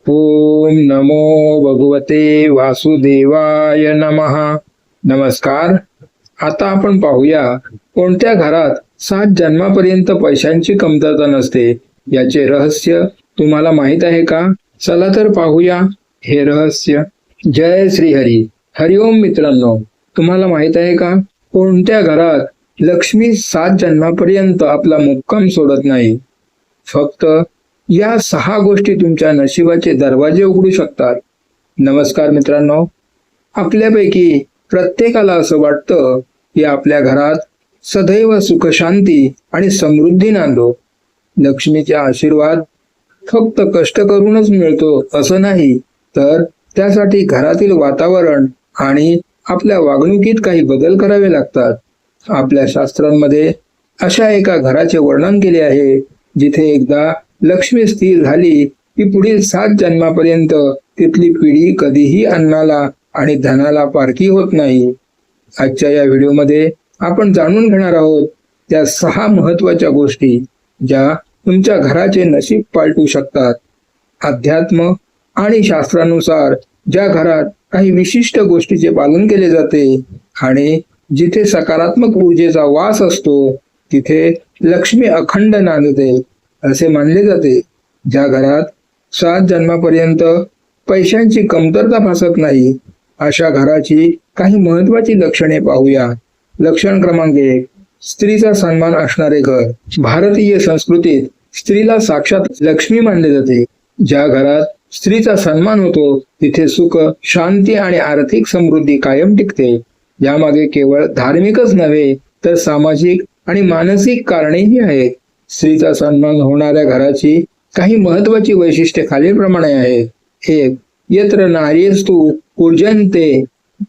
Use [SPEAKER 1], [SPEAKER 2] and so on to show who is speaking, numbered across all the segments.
[SPEAKER 1] ओम नमो भगवते वासुदेवाय नमः. नमस्कार. आता आपण पाहूया कोणत्या घरात 7 जन्मापर्यंत पैशांची कमतरता नसते याचे रहस्य तुम्हाला माहित आहे का? चला तर पाहूया हे रहस्य. जय श्री हरी. हरिओम मित्रांनो, तुम्हाला माहित आहे का कोणत्या घरात लक्ष्मी 7 जन्मापर्यंत आपला मुक्काम सोडत नाही? फक्त या 6 गोष्टी तुमच्या नशिबाचे दरवाजे उघडू शकतात. नमस्कार मित्रांनो, आपल्यापैकी प्रत्येकाला असं वाटतं की आपल्या घरात सदैव सुख शांती आणि समृद्धी नांदो. लक्ष्मीचा आशीर्वाद फक्त कष्ट करूनच मिळतो असं नाही, तर त्यासाठी घरातील वातावरण आणि आपल्या वागणुकीत काही बदल करावे लागतात. आपल्या शास्त्रांमध्ये अशा एका घराचे वर्णन केले आहे जिथे एकदा लक्ष्मी स्थिर झाली की पुढील 7 जन्मापर्यंत तिथली पिढी कधीही अन्नाला आणि धनाला पारखी होत नाही. आजच्या या व्हिडिओमध्ये आपण जाणून घेणार आहोत त्या 6 महत्वाच्या गोष्टी ज्या तुमच्या घराचे नशीब पालटू शकतात. अध्यात्म आणि शास्त्रानुसार ज्या घरात काही विशिष्ट गोष्टीचे पालन केले जाते आणि जिथे सकारात्मक ऊर्जेचा वास असतो तिथे लक्ष्मी अखंड नांदते असे मानले जाते. ज्या घरात 7 जन्मापर्यंत पैशांची कमतरता भासत नाही अशा घराची काही महत्वाची लक्षणे पाहूया. लक्षण क्रमांक 1, स्त्रीचा सन्मान असणारे घर. भारतीय संस्कृतीत स्त्रीला साक्षात लक्ष्मी मानले जाते. ज्या घरात स्त्रीचा सन्मान होतो तिथे सुख, शांती आणि आर्थिक समृद्धी कायम टिकते. यामागे केवळ धार्मिकच नव्हे तर सामाजिक आणि मानसिक कारणेही आहेत. स्त्रीचा सन्मान होणाऱ्या घराची काही महत्वाची वैशिष्ट्ये खालीलप्रमाणे आहेत. 1. यत्र नार्यस्तु पूजन्ते.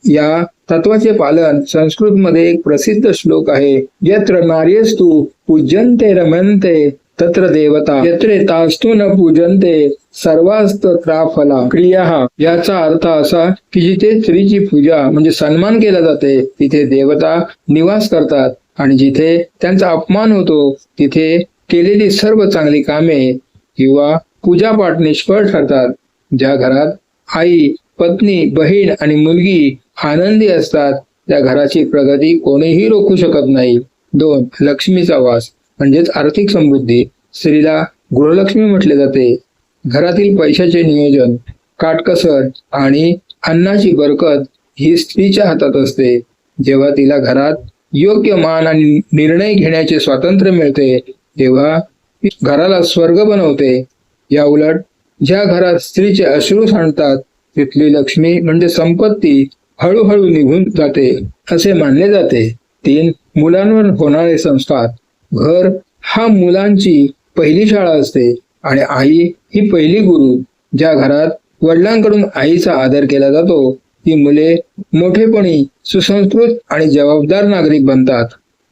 [SPEAKER 1] या तत्वाचे पालन संस्कृत मध्ये एक प्रसिद्ध श्लोक आहे. यत्र नार्यस्तु पूजन्ते रमन्ते तत्र देवता, यत्रे तास्तु न पूजन्ते सर्वास्तत्राफला क्रिया. याचा अर्थ असा की जिथे स्त्रीची पूजा म्हणजे सन्मान केला जाते तिथे देवता निवास करतात आणि जिथे त्यांचा अपमान होतो तिथे केलेली सर्व चांगली कामे किंवा पूजापाठ निष्फळ ठरतात. ज्या घरात आई, पत्नी, बहीण आणि मुलगी आनंदी असतात त्या घराची प्रगती कोणीही रोखू शकत नाही. 2. लक्ष्मीचा वास म्हणजेच आर्थिक समृद्धी. स्त्रीला गृहलक्ष्मी म्हटले जाते. घरातील पैशाचे नियोजन, काटकसर आणि अन्नाची बरकत ही स्त्रीच्या हातात असते. जेव्हा तिला घरात योग्य मान आणि निर्णय घेण्याचे स्वातंत्र्य मिळते तेव्हा ती घराला स्वर्ग बनवते. या उलट ज्या घरात स्त्रीचे अश्रू सांडतात तिथली लक्ष्मी म्हणजे संपत्ती हळूहळू निघून जाते असे मानले जाते. 3. मुलांवर होणारे संस्कार. घर हा मुलांची पहिली शाळा असते आणि आई ही पहिली गुरु. ज्या घरात वडिलांकडून आईचा आदर केला जातो ती मुले मोठेपणी सुसंस्कृत आणि जबाबदार नागरिक बनतात.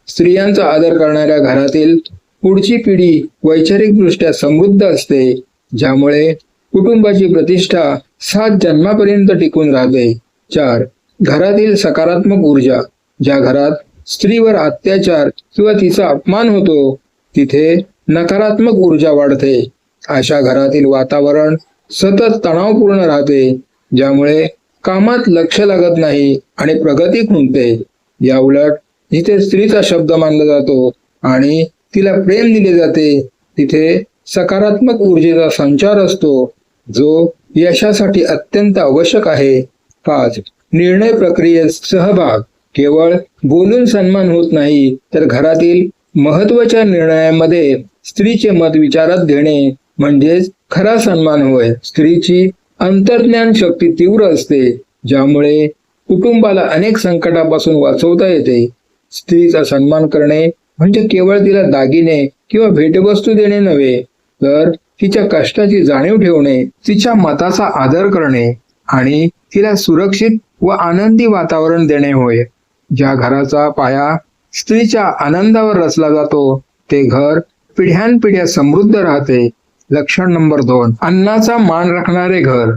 [SPEAKER 1] स्त्रियांचा आदर करणाऱ्या घरातील पुढची पिढी वैचारिकदृष्ट्या समृद्ध असते, ज्यामुळे कुटुंबाची प्रतिष्ठा 7 जन्मापर्यंत टिकून राहते. 4. घरातील सकारात्मक ऊर्जा. ज्या घरात स्त्रीवर अत्याचार किंवा तिचा अपमान होतो तिथे नकारात्मक ऊर्जा वाढते. अशा घरातील वातावरण सतत तणावपूर्ण राहते, ज्यामुळे कामात लक्ष लागत नाही आणि प्रगती खुंटते. या उलट जिथे स्त्रीचा शब्द मानला जातो आणि तिला प्रेम दिले जाते तिथे सकारात्मक ऊर्जेचा संचार असतो जो यशासाठी अत्यंत आवश्यक आहे. 5. निर्णय प्रक्रियेत सहभाग. केवळ बोलून सन्मान होत नाही तर घरातील महत्वाच्या निर्णयामध्ये स्त्रीचे मत विचारात घेणे म्हणजेच खरा सन्मान होय. स्त्रीची अंतर्ज्ञान शक्ती तीव्र असते, ज्यामुळे कुटुंबाला अनेक संकटापासून वाचवता येते. स्त्रीचा सन्मान करणे म्हणजे केवळ तिला दागिने किंवा भेटवस्तू देणे नव्हे तर तिच्या कष्टाची जाणीव ठेवणे, तिच्या मताचा आदर करणे आणि तिला सुरक्षित व आनंदी वातावरण देणे होय. ज्या घराचा पाया स्त्रीच्या आनंदावर रचला जातो ते घर पिढ्यानपिढ्या समृद्ध राहते. लक्षण नंबर 2, अन्नाचा मान राखणारे घर.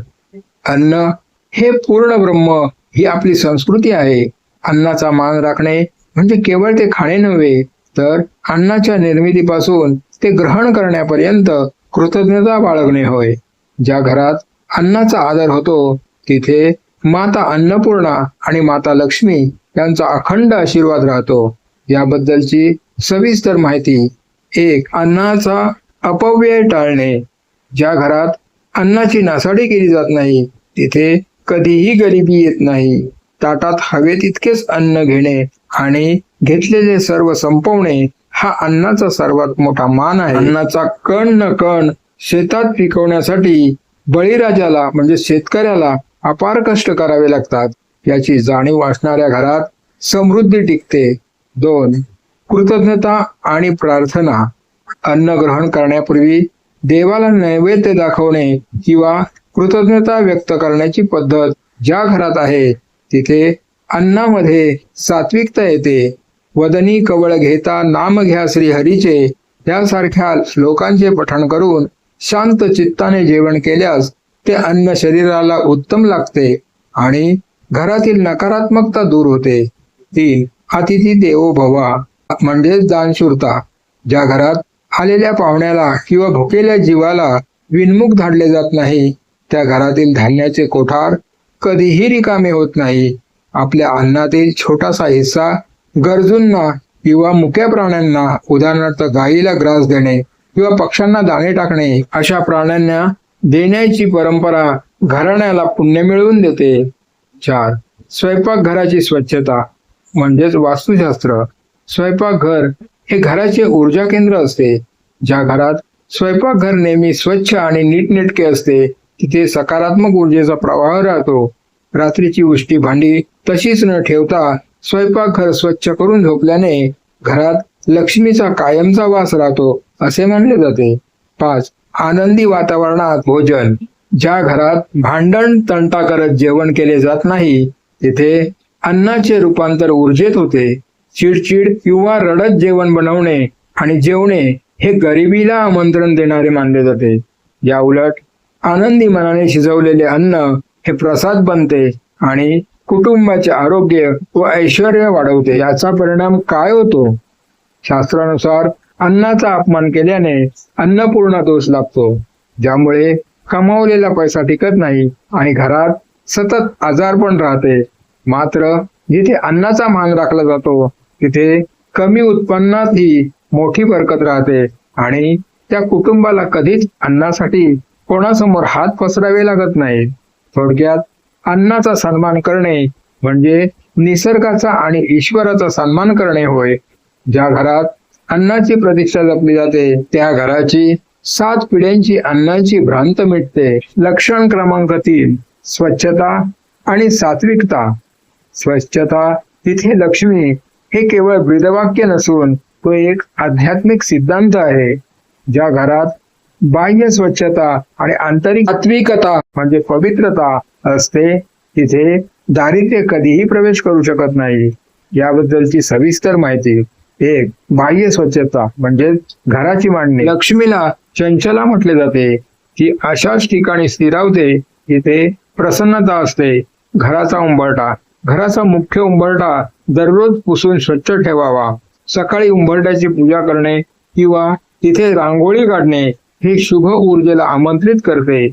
[SPEAKER 1] अन्न हे पूर्ण ब्रह्म ही आपली संस्कृती आहे. अन्नाचा मान राखणे म्हणजे केवळ ते खाणे नव्हे तर अन्नाच्या निर्मितीपासून ते ग्रहण करण्यापर्यंत कृतज्ञता बाळगणे होय. ज्या घरात अन्नाचा आदर होतो तिथे माता अन्नपूर्णा आणि माता लक्ष्मी यांचा अखंड आशीर्वाद राहतो. याबद्दलची सविस्तर माहिती. 1. अन्नाचा अपव्यय टाळणे. ज्या घरात अन्नाची नासाडी केली जात नाही तिथे कधीही गरिबी येत नाही. ताटात हवे तितकेच अन्न घेणे आणि घेतलेले सर्व संपवणे हा अन्नाचा सर्वात मोठा मान आहे. अन्नाचा कण न कण शेतात पिकवण्यासाठी बळीराजाला म्हणजे शेतकऱ्याला अपार कष्ट करावे लागतात. याची जाणीव असणाऱ्या घरात समृद्धी टिकते. 2. कृतज्ञता आणि प्रार्थना. अन्न ग्रहण करण्यापूर्वी देवाला नैवेद्य दाखवणे किंवा कृतज्ञता व्यक्त करण्याची पद्धत ज्या घरात आहे तिथे अन्नामध्ये सात्विकता येते. वदनी कवळ घेता नाम घ्या श्री हरीचे यासारख्या श्लोकांचे पठण करून शांत चित्ताने जेवण केल्यास ते अन्न शरीराला उत्तम लागते आणि घरातील नकारात्मकता दूर होते. 3. अतिथी देवो भवा म्हणजेच दानशूरता. ज्या घरात आलेल्या पाहुण्याला किंवा भुकेल्या जीवाला विनमुख धाडले जात नाही त्या घरातील धान्याचे कोठार कधीही रिकामे होत नाही. आपल्या अन्नातील छोटासा हिस्सा गरजूंना किंवा मुक्या प्राण्यांना उदाहरणार्थ गायीला ग्रास देणे किंवा पक्ष्यांना दाणे टाकणे अशा प्राण्यांना देण्याची परंपरा घराण्याला पुण्य मिळवून देते. 4. स्वयंपाकघराची स्वच्छता म्हणजेच वास्तुशास्त्र. स्वयंपाकघर हे घराचे ऊर्जा केंद्र असते. ज्या घरात स्वयंपाकघर नेहमी स्वच्छ आणि नीटनेटके असते तिथे सकारात्मक ऊर्जेचा प्रवाह राहतो. रात्रीची उष्टी भांडी तशीच न ठेवता स्वयंपाकघर स्वच्छ करून झोपल्याने घरात लक्ष्मीचा कायमचा वास राहतो असे मानले जाते. 5. आनंदी वातावरणात भोजन. ज्या घरात भांडण तंटा करत जेवण केले जात नाही तिथे अन्नाचे रूपांतर ऊर्जेत होते. चिडचिड किंवा रडत जेवण बनवणे आणि जेवणे हे गरिबीला आमंत्रण देणारे मानले जाते. या उलट आनंदी मनाने शिजवलेले अन्न हे प्रसाद बनते आणि कुटुंबाचे आरोग्य व ऐश्वर्य वाढवते. याचा परिणाम काय होतो? शास्त्रानुसार अन्नाचा अपमान केल्याने अन्नपूर्णा दोष लागतो, ज्यामुळे कमावलेला पैसा टिकत नाही आणि घरात सतत आजारपण राहते. मात्र जिथे अन्नाचा मान राखला जातो तिथे कमी उत्पन्नातही मोठी बरकत राहते आणि त्या कुटुंबाला कधीच अन्नासाठी कोणासमोर हात पसरावे लागत नाही. थोडक्यात अन्नाचा सन्मान करणे म्हणजे निसर्गाचा आणि ईश्वराचा सन्मान करणे होय. ज्या घरात अन्नाची प्रतीक्षा जपली जाते त्या घराची 7 पिढ्यांची अन्नाची भ्रांत मिटते. लक्षण क्रमांक 3. स्वच्छता आणि सात्विकता. स्वच्छता तिथे लक्ष्मी हे केवळ ब्रीदवाक्य नसून तो एक आध्यात्मिक सिद्धांत आहे. ज्या घरात बाह्य स्वच्छता आणि आंतरिक सात्विकता म्हणजे पवित्रता असते तिथे दारिद्र्य कधीही प्रवेश करू शकत नाही. याबद्दलची सविस्तर माहिती. 1. बाह्य स्वच्छता म्हणजे घराची मांडणी. लक्ष्मीला चंचला म्हटले जाते. ती अशाच ठिकाणी स्थिरावते जिथे प्रसन्नता असते. घराचा उंबरठा. घराचा मुख्य उंबरठा दररोज पुसून स्वच्छ ठेवावा. सकाळी उंबरठ्याची पूजा करणे किंवा तिथे रांगोळी काढणे हे शुभ ऊर्जेला आमंत्रित करते.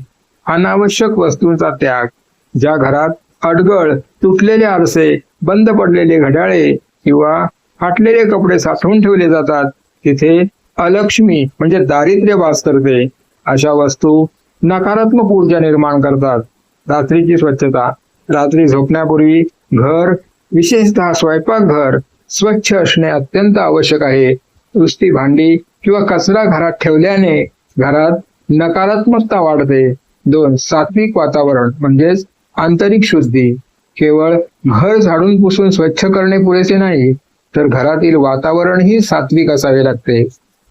[SPEAKER 1] अनावश्यक वस्तूंचा त्याग. ज्या घरात अडगळ, तुटलेले आरसे, बंद पडलेले घड्याळे किंवा फाटलेले कपडे साठवून ठेवले जातात तिथे अलक्ष्मी म्हणजे दारिद्र्य वास करते. अशा वस्तू नकारात्मक ऊर्जा निर्माण करतात. रात्रीची स्वच्छता. रात्री झोपण्यापूर्वी घर, विशेषतः स्वयंपाकघर स्वच्छ असणे अत्यंत आवश्यक आहे. नुसती भांडी किंवा कचरा घरात ठेवल्याने घरात नकारात्मकता वाढते. 2. सात्विक वातावरण म्हणजेच आंतरिक शुद्धी. केवळ घर झाडून पुसून स्वच्छ करणे पुरेसे नाही तर घरातील वातावरणही सात्विक असावे लागते.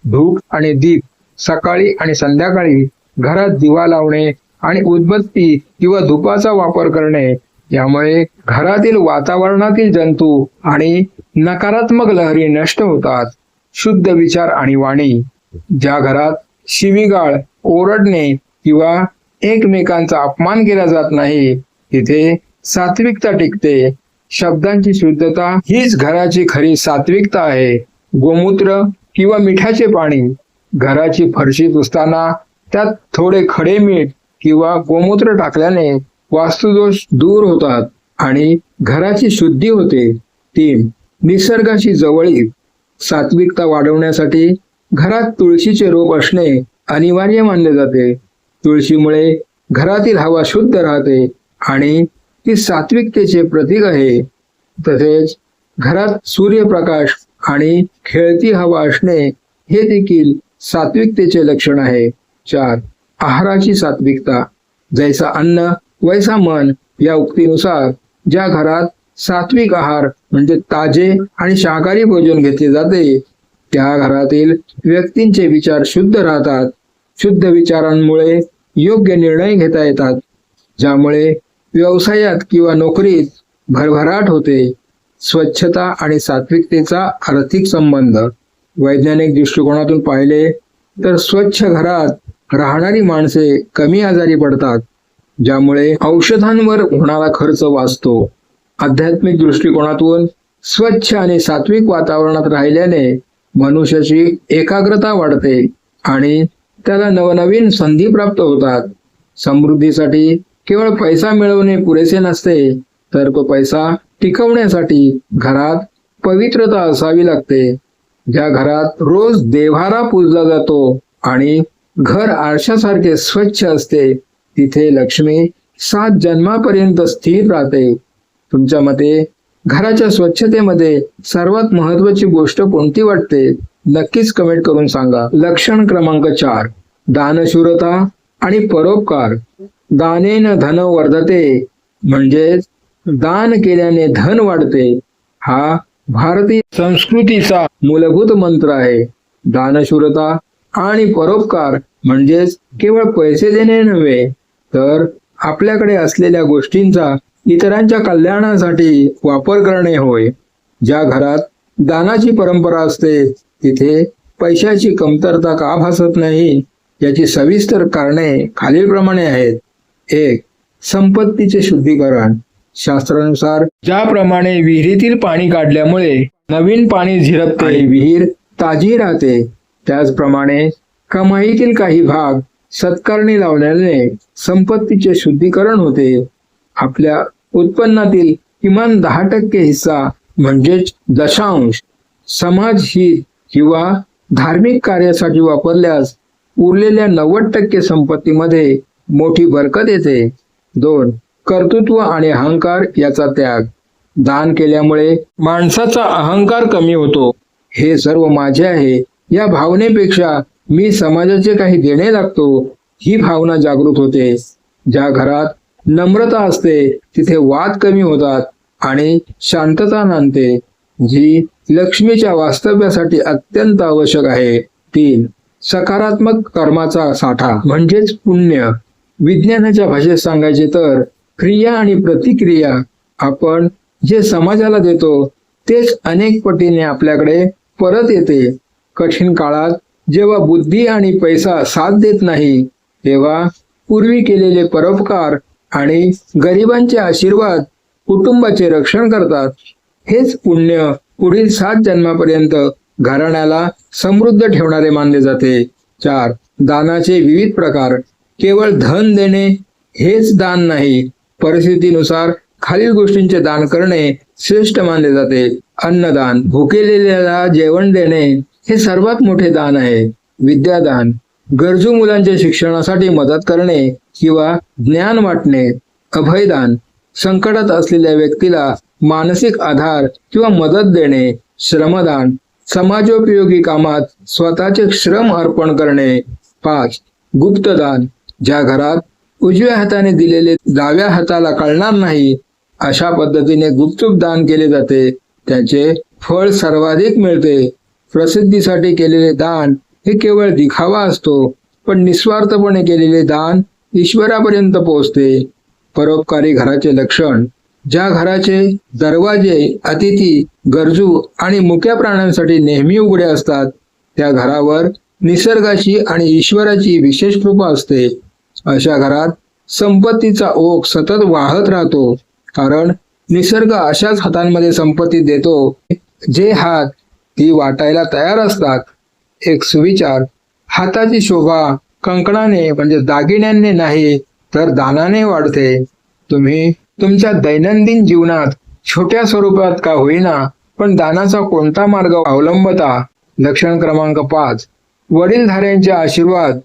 [SPEAKER 1] धूप आणि दीप. सकाळी आणि संध्याकाळी घरात दिवा लावणे आणि उदबत्ती किंवा धुपाचा वापर करणे यामुळे घरातील वातावरणातील जंतू आणि नकारात्मक लहरी नष्ट होतात. शुद्ध विचार आणि वाणी. ज्या घरात शिवीगाळ, ओरडणे किंवा एकमेकांचा अपमान केला जात नाही तिथे सात्विकता टिकते. शब्दांची शुद्धता हीच घराची खरी सात्विकता आहे. गोमूत्र किंवा मिठाचे पाणी. घराची फरशी पुसताना त्यात थोडे खडे मीठ किंवा गोमूत्र टाकल्याने वास्तुदोष दूर होतात आणि घराची शुद्धी होते. 3. निसर्गाशी जवळीक. सात्विकता वाढवण्यासाठी घरात तुळशीचे रोप असणे अनिवार्य मानले जाते. तुळशीमुळे घरातील हवा शुद्ध राहते आणि ती सात्विकतेचे प्रतीक आहे. तसेच घरात सूर्यप्रकाश आणि खेळती हवा असणे हे देखील सात्विकतेचे लक्षण आहे. 4. आहाराची सात्विकता. जैसा अन्न वैसा मन या उक्तीनुसार ज्या घरात सात्विक आहार म्हणजे ताजे आणि शाकाहारी भोजन घेतले जाते त्या घरातील व्यक्तींचे विचार शुद्ध राहतात. शुद्ध विचारांमुळे योग्य निर्णय घेता येतात, ज्यामुळे व्यवसायात किंवा नोकरीत भरभराट होते. स्वच्छता आणि सात्विकतेचा आर्थिक संबंध. वैज्ञानिक दृष्टिकोनातून पाहिले तर स्वच्छ घरात राहणारी माणसे कमी आजारी पडतात, ज्यामुळे औषधांवर होणारा खर्च वाचतो. आध्यात्मिक दृष्टिकोनातून स्वच्छ आणि सात्विक वातावरणात राहिल्याने मनुष्याची एकाग्रता वाढते आणि त्याला नवनवीन संधी प्राप्त होतात. समृद्धीसाठी केवळ पैसा मिळवणे पुरेसे नसते, तर तो पैसा टिकवण्यासाठी घरात पवित्रता असावी लागते. ज्या घरात रोज देव्हारा पूजला जातो आणि घर आरशासारखे स्वच्छ असते तिथे लक्ष्मी 7 जन्मापर्यंत स्थिर राहते. तुमच्या मते घराच्या स्वच्छतेमध्ये सर्वात महत्वाची गोष्ट कोणती वाटते? नक्कीच कमेंट करून सांगा. लक्षण क्रमांक 4. दानशूरता आणि परोपकार. दानेन धन वर्धते म्हणजे दान केल्याने धन वाढते हा भारतीय संस्कृतीचा मूलभूत मंत्र आहे. दानशूरता आणि परोपकार म्हणजेच केवळ पैसे देणे नव्हे, तर आपल्याकडे असलेल्या गोष्टींचा इतरांच्या कल्याणासाठी वापर करणे होय. ज्या घरात दानाची परंपरा असते तिथे पैशाची कमतरता का भासत नाही याची सविस्तर कारणे खालीलप्रमाणे आहेत. 1. संपत्तीचे शुद्धीकरण. शास्त्रानुसार ज्याप्रमाणे विहिरीतील पाणी काढल्यामुळे नवीन पाणी झिरपते आणि विहीर ताजी राहते, त्याचप्रमाणे कमाईतील काही भाग सत्कारणी लावल्याने संपत्तीचे शुद्धीकरण होते. आपल्या उत्पन्नातील किमान 10% हिस्सा म्हणजेच दशांश समाजहित किंवा धार्मिक कार्यासाठी वापरल्यास उरलेल्या 90% संपत्तीमध्ये मोठी बरकत येते. 2. कर्तृत्व आणि अहंकार याचा त्याग. दान केल्यामुळे माणसाचा अहंकार कमी होतो. हे सर्व माझे आहे या भावनेपेक्षा मी समाजाचे काही देणे लागतो ही भावना जागृत होते. ज्या घरात नम्रता असते तिथे वाद कमी होतात आणि शांतता नांदते, जी लक्ष्मीच्या वास्तव्यासाठी अत्यंत आवश्यक आहे. 3. सकारात्मक कर्माचा साठा म्हणजेच पुण्य. विज्ञानाच्या भाषेत सांगायचे तर क्रिया आणि प्रतिक्रिया. आपण जे समाजाला देतो तेच अनेक पटीने आपल्याकडे परत येते. कठीण काळात जेव्हा बुद्धी आणि पैसा साथ देत नाही तेव्हा पूर्वी केलेले परोपकार आणि गरिबांचे आशीर्वाद कुटुंबाचे रक्षण करतात. हेच पुण्य पुढील 7 जन्मापर्यंत घराण्याला समृद्ध ठेवणारे मानले जाते. 4. दानाचे विविध प्रकार. केवळ धन देणे हेच दान नाही, परिस्थितीनुसार खालील गोष्टींचे दान करणे श्रेष्ठ मानले जाते. अन्नदान. भुकेलेल्याला जेवण देणे हे सर्वात मोठे दान आहे. विद्यादान. गरजू मुलांच्या शिक्षणासाठी मदत करणे किंवा ज्ञान वाटणे. अभयदान. संकटात असलेल्या व्यक्तीला मानसिक आधार किंवा मदत देणे. श्रमदान. समाजोपयोगी कामात स्वतःचे श्रम अर्पण करणे. 5. गुप्तदान. ज्या घरात उजव्या हाताने दिलेले डाव्या हाताला कळणार नाही अशा पद्धतीने गुपचूप दान केले जाते, त्याचे फळ सर्वाधिक मिळते. प्रसिद्धीसाठी केलेले दान हे केवळ दिखावा असतो, पण निस्वार्थपणे केलेले दान ईश्वरापर्यंत पोहोचते. परोपकारी घराचे लक्षण. ज्या घराचे दरवाजे अतिथी, गरजू आणि मुक्या प्राण्यांसाठी नेहमी उघडे असतात त्या घरावर निसर्गाची आणि ईश्वराची विशेष कृपा असते. अशा घरात संपत्तीचा ओघ सतत वाहत राहतो, कारण निसर्ग अशाच हातांमध्ये संपत्ती देतो जे हात ती वाटायला तयार असतात. एक सुविचार. हाताची शोभा कंकणाने म्हणजे दागिन्यांनी नाही तर दानाने वाढते. तुम्ही तुमच्या दैनंदिन जीवनात छोट्या स्वरूपात का होईना पण दानाचा कोणता मार्ग अवलंबता. लक्षण क्रमांक 5, वडीलधाऱ्यांचे आशीर्वाद.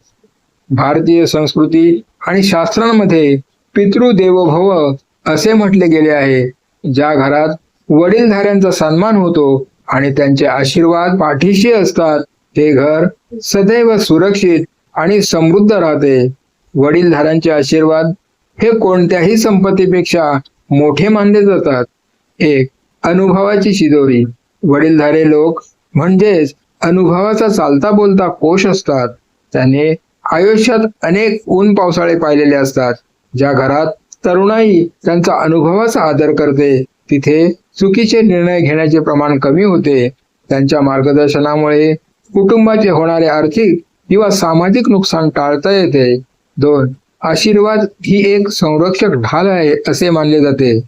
[SPEAKER 1] भारतीय संस्कृती आणि शास्त्रांमध्ये पितृदेवोभव असे म्हटले गेले आहे. ज्या घरात वडीलधाऱ्यांचा सन्मान होतो आणि त्यांचे आशीर्वाद पाठीशी असतात ते घर सदैव सुरक्षित आणि समृद्ध राहते. वडीलधाऱ्यांचे आशीर्वाद हे कोणत्याही संपत्तीपेक्षा मोठे मानले जातात. 1. अनुभवाची शिदोरी. वडीलधारे लोक म्हणजेच अनुभवाचा चालता बोलता कोश असतात. त्याने आयुष्यात अनेक ऊन पावसाळे पाहिलेले असतात. ज्या घरात तरुणाई त्यांचा अनुभवाचा आदर करते तिथे चुकीचे निर्णय घेण्याचे प्रमाण कमी होते. त्यांच्या मार्गदर्शनामुळे कुटुंबाचे होणारे आर्थिक किंवा सामाजिक नुकसान टाळता येते. 2. आशीर्वाद ही एक संरक्षक ढाल आहे असे मानले जाते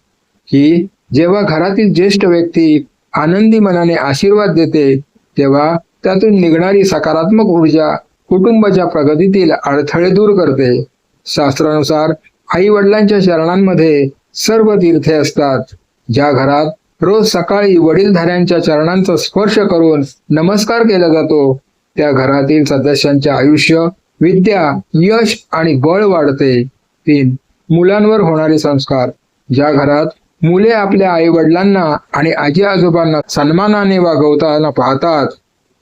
[SPEAKER 1] की जेव्हा घरातील ज्येष्ठ व्यक्ती आनंदी मनाने आशीर्वाद देते तेव्हा त्यातून निघणारी सकारात्मक ऊर्जा कुटुंबाच्या प्रगतीतील अडथळे दूर करते. शास्त्रानुसार आई वडिलांच्या चरणांमध्ये सर्व तीर्थे असतात. ज्या घरात रोज सकाळी वडीलधाऱ्यांच्या चरणांचा स्पर्श करून नमस्कार केला जातो त्या घरातील सदस्यांचे आयुष्य, विद्या, यश आणि बळ वाढते. 3. मुलांवर होणारे संस्कार. ज्या घरात मुले आपल्या आई वडिलांना आणि आजी आजोबांना सन्मानाने वागवताना पाहतात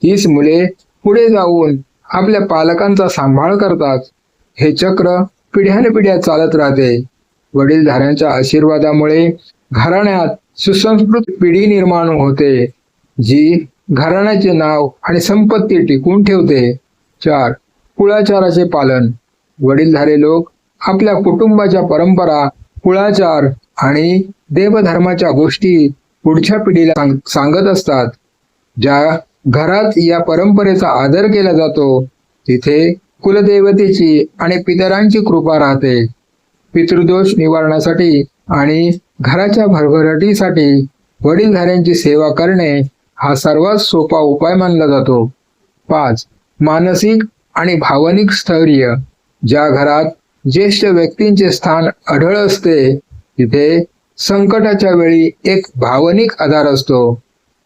[SPEAKER 1] तीच मुले पुढे जाऊन आपल्या पालकांचा सांभाळ करतात. हे चक्र पिढ्यानपिढ्या चालत राहते. वडीलधाऱ्यांच्या आशीर्वादामुळे घराण्यात सुसंस्कृत पिढी निर्माण होते जी घराण्याचे नाव आणि संपत्ती टिकवून ठेवते. 4. कुळाचाराचे पालन. वडीलधारे लोक आपल्या कुटुंबाच्या परंपरा, कुळाचार आणि देवधर्माच्या गोष्टी पुढच्या पिढीला सांगत असतात. ज्या घरात या परंपरेचा आदर केला जातो तिथे कुलदेवतेची आणि पितरांची कृपा राहते. पितृदोष निवारणासाठी आणि घराच्या भरभराटीसाठी वडीलधाऱ्यांची सेवा करणे हा सर्वात सोपा उपाय मानला जातो. 5. मानसिक आणि भावनिक स्थैर्य. ज्या घरात ज्येष्ठ व्यक्तींचे स्थान अढळ असते तिथे संकटाच्या वेळी एक भावनिक आधार असतो.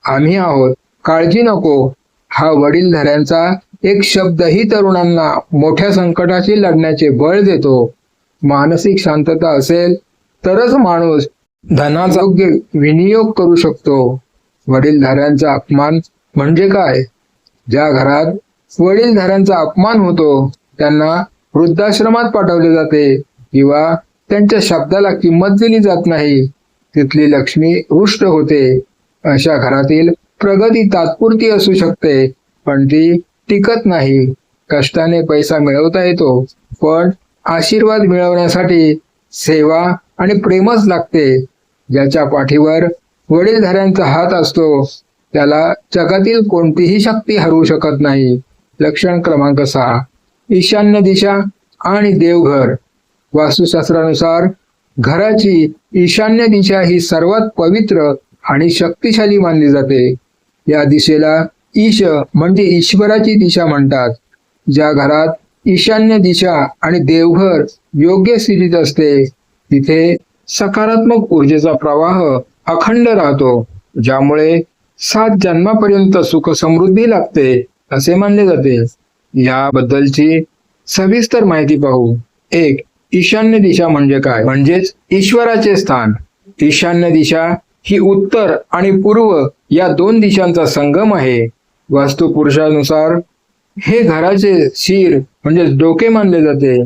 [SPEAKER 1] आम्ही आहोत, काळजी नको, हा वडीलधाऱ्यांचा एक शब्दही तरुणांना मोठ्या संकटाशी लढण्याचे बळ देतो. मानसिक शांतता असेल तरच माणूस धनाचा योग्य विनियोग करू शकतो. वडीलधाऱ्यांचा अपमान म्हणजे काय? ज्या घरात वडीलधाऱ्यांचा अपमान होतो त्यांना वृद्धाश्रमात पाठवले जाते किंवा त्यांच्या शब्दाला किंमत दिली जात नाही. तिथली लक्ष्मी रुष्ट होते. अशा घरातील प्रगती तात्पुरती असू शकते पण ती टिकत नाही. कष्टाने पैसा मिळवता येतो पण आशीर्वाद मिळवण्यासाठी सेवा आणि प्रेमच लागते. ज्याच्या पाठीवर वडीलधाऱ्यांचा हात असतो त्याला जगातील कोणतीही शक्ती हरवू शकत नाही. लक्षण क्रमांक 6, ईशान्य दिशा आणि देवघर. वास्तुशास्त्रानुसार घराची ईशान्य दिशा ही सर्वात पवित्र आणि शक्तिशाली मानली जाते. या दिशेला ईश म्हणजे ईश्वराची दिशा म्हणतात. ज्या घरात ईशान्य दिशा आणि देवघर योग्य स्थितीत असते तिथे सकारात्मक ऊर्जेचा प्रवाह अखंड राहतो ज्यामुळे 7 जन्मापर्यंत सुख समृद्धी लाभते असे मानले जाते. याबद्दलची सविस्तर माहिती पाहू. 1. ईशान्य दिशा म्हणजे काय? म्हणजेच ईश्वराचे स्थान. ईशान्य दिशा ही उत्तर आणि पूर्व या 2 दिशांचा संगम आहे. वास्तुपुरुषानुसार हे घराचे शिर म्हणजे डोके मानले जाते.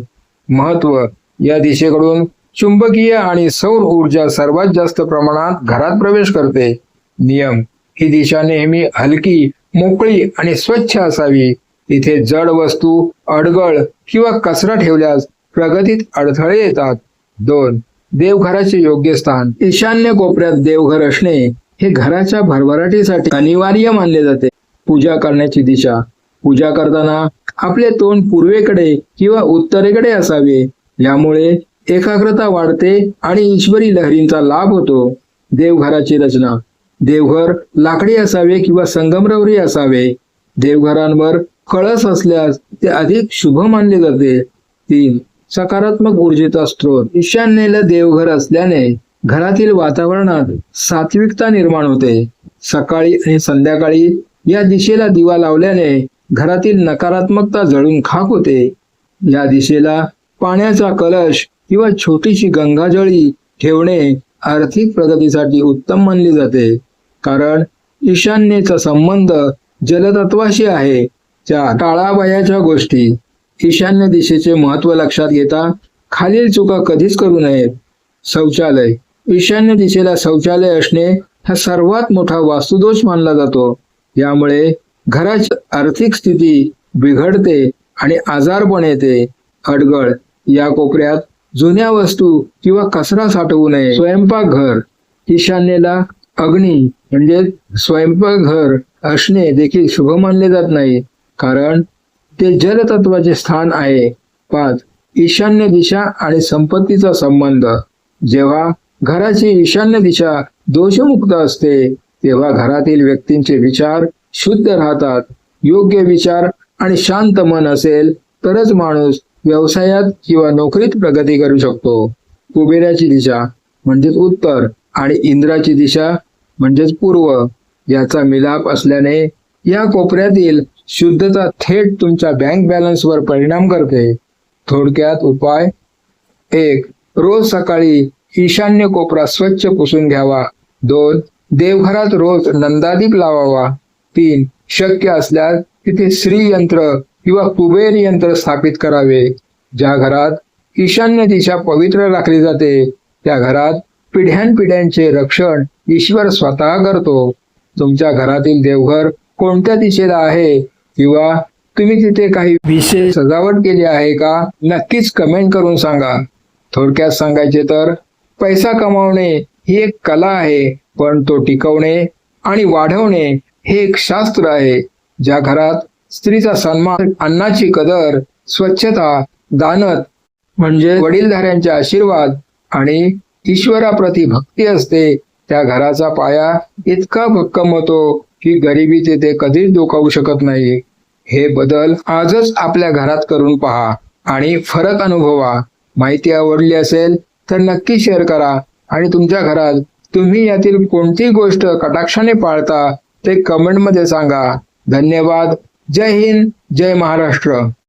[SPEAKER 1] महत्व: या दिशेकडून चुंबकीय आणि सौर ऊर्जा सर्वात जास्त प्रमाणात घरात प्रवेश करते. नियम: ही दिशा नेहमी हलकी, मोकळी आणि स्वच्छ असावी. इथे जड वस्तू, अडगळ किंवा कचरा ठेवल्यास प्रगतीत अडथळे येतात. 2. देवघराचे योग्य स्थान. ईशान्य कोपऱ्यात देवघर असणे हे घराच्या भरभराटीसाठी अनिवार्य मानले जाते. पूजा करण्याची दिशा. पूजा करताना आपले तोंड पूर्वेकडे किंवा उत्तरेकडे असावे. यामुळे एकाग्रता वाढते आणि ईश्वरी लहरींचा लाभ होतो. देवघराची रचना. देवघर लाकडी असावे किंवा संगमरवरी असावे. देवघरांवर कळस असल्यास ते अधिक शुभ मानले जाते. 3. सकारात्मक ऊर्जेचा स्रोत. ईशान्येला देवघर असल्याने घरातील वातावरणात सात्विकता निर्माण होते. सकाळी आणि संध्याकाळी या दिशेला दिवा लावल्याने घरातील नकारात्मकता जळून खाक होते. या दिशेला पाण्याचा कलश किंवा छोटीशी गंगाजळी ठेवणे आर्थिक प्रगतीसाठी उत्तम मानले जाते. कारण ईशान्येचा संबंध जलतत्वाशी आहे. टाळावयाच्या गोष्टी. ईशान्य दिशेचे महत्त्व लक्षात घेता खालील चुका कधीच करू नयेत. शौचालय. ईशान्य दिशेला शौचालय असणे हा सर्वात मोठा वास्तुदोष मानला जातो. यामुळे घराची आर्थिक स्थिती बिघडते आणि आजारपण येते. अडगळ. या कोपऱ्यात जुन्या वस्तू किंवा कचरा साठवू नये. स्वयंपाकघर. ईशान्येला अग्नी म्हणजे स्वयंपाकघर असणे देखील शुभ मानले जात नाही, कारण ते जलतत्वाचे स्थान आहे. 5. ईशान्य दिशा आणि संपत्तीचा संबंध. जेव्हा घराची ईशान्य दिशा दोषमुक्त असते तेव्हा घरातील व्यक्तींचे विचार शुद्ध राहतात. योग्य विचार आणि शांत मन असेल तरच माणूस व्यवसायात किंवा नोकरीत प्रगती करू शकतो. कुबेराची दिशा म्हणजेच उत्तर आणि इंद्राची दिशा म्हणजेच पूर्व याचा मिलाप असल्याने या कोपऱ्यातील शुद्धता थेट तुमच्या बँक बॅलन्सवर परिणाम करते. थोडक्यात उपाय. 1. रोज सकाळी ईशान्य कोपरा स्वच्छ पुसून घ्यावा. 2. देवघरात रोज नंदादीप लावावा. 3. शक्य असल्यास तिथे श्री यंत्र किंवा कुबेर यंत्र स्थापित करावे. ज्या घरात ईशान्य दिशा पवित्र राखली जाते त्या घरात पिढ्यानपिढ्यांचे रक्षण ईश्वर स्वतः करतो. तुमच्या घरातील देवघर कोणत्या दिशेला आहे किंवा तुम्ही तिथे काही विशेष सजावट केली आहे का, नक्कीच कमेंट करून सांगा. थोडक्यात सांगायचे तर पैसा कमावणे ही एक कला आहे, पण तो टिकवणे आणि वाढवणे हे एक शास्त्र आहे. ज्या घरात स्त्रीचा सन्मान, अन्नाची कदर, स्वच्छता, दानत म्हणजे वडीलधाऱ्यांचे आशीर्वाद आणि ईश्वराप्रती भक्ती असते त्या घराचा पाया इतका भक्कम होतो की गरिबी तिथे कधीच डोकावू शकत नाही. हे बदल आजच आपल्या घरात करून पहा आणि फरक अनुभवा. माहिती आवडली असेल तर नक्की शेअर करा आणि तुमच्या घरात तुम्ही यातील कोणती गोष्ट कटाक्षाने पाळता ते कमेंटमध्ये सांगा. धन्यवाद. जय हिंद, जय महाराष्ट्र.